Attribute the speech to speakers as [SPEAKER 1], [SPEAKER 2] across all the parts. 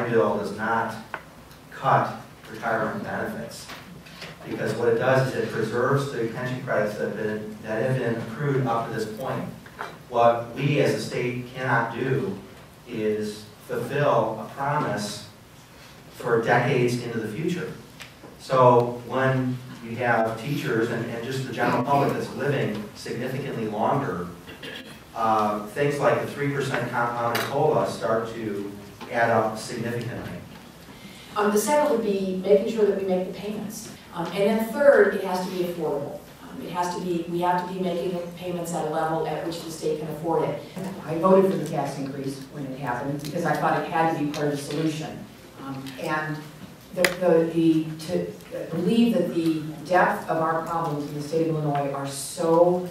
[SPEAKER 1] my bill does not cut retirement benefits, because what it does is it preserves the pension credits that have been accrued up to this point. What we as a state cannot do is fulfill a promise for decades into the future. So when you have teachers and just the general public that's living significantly longer, things like the 3% compounded COLA start to add up significantly.
[SPEAKER 2] The second would be making sure that we make the payments. And then third, it has to be affordable. We have to be making payments at a level at which the state can afford it.
[SPEAKER 3] I voted for the tax increase when it happened because I thought it had to be part of the solution. And to believe that the depth of our problems in the state of Illinois are so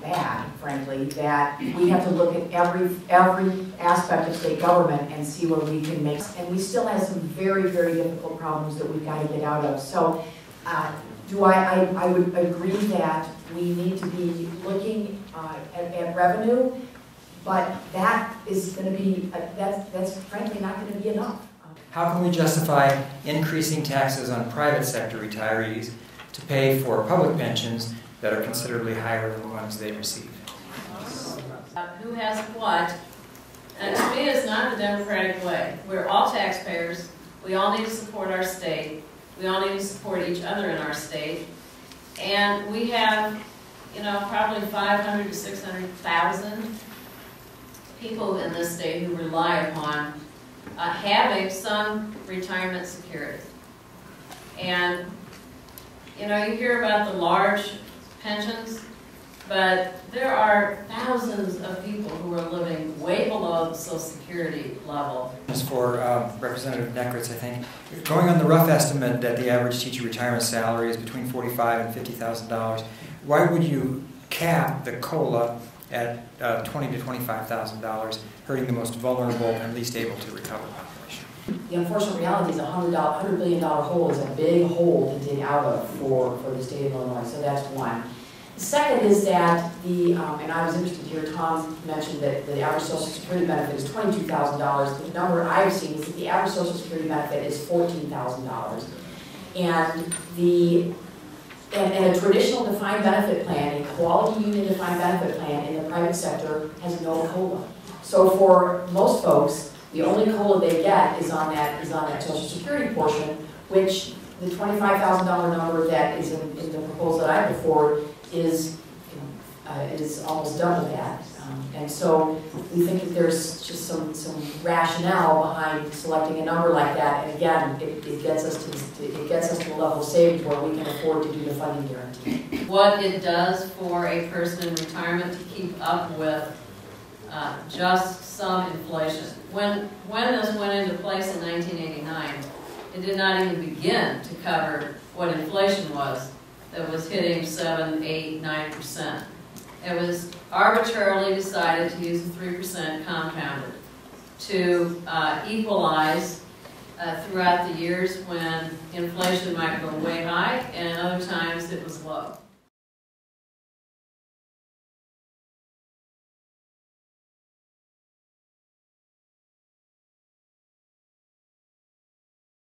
[SPEAKER 3] bad, frankly, that we have to look at every aspect of state government and see where we can make. And we still have some very, very difficult problems that we've got to get out of. So I would agree that we need to be looking at revenue, but that is going to be, that's frankly not going to be enough.
[SPEAKER 4] How can we justify increasing taxes on private sector retirees to pay for public pensions that are considerably higher than the ones they receive?
[SPEAKER 5] Who has what? And to me, it's not a democratic way. We're all taxpayers. We all need to support our state. We all need to support each other in our state. And we have, probably 500 to 600,000 people in this state who rely upon having some retirement security. And, you hear about the large pensions, but there are thousands of people who are living way below the Social Security level.
[SPEAKER 4] For Representative Nekritz, I think, going on the rough estimate that the average teacher retirement salary is between $45,000 and $50,000, why would you cap the COLA at $20,000 to $25,000, hurting the most vulnerable and least able to recover population?
[SPEAKER 2] The unfortunate reality is $100 billion hole is a big hole to dig out of for the state of Illinois, so that's one. The second is that and I was interested to hear Tom mention that the average Social Security benefit is $22,000. The number I've seen is that the average Social Security benefit is $14,000. And a traditional defined benefit plan, a quality union defined benefit plan in the private sector has no COLA. So for most folks, the only COLA they get is on that Social Security portion, which the $25,000 number that is in the proposal that I put forward is almost double that. And so we think that there's just some rationale behind selecting a number like that. And again, it gets us to a level of savings where we can afford to do the funding guarantee.
[SPEAKER 5] What it does for a person in retirement to keep up with just some inflation. When this went into place in 1989, it did not even begin to cover what inflation was that was hitting 7, 8, 9%. It was arbitrarily decided to use the 3% compounded to equalize throughout the years when inflation might go way high and other times it was low.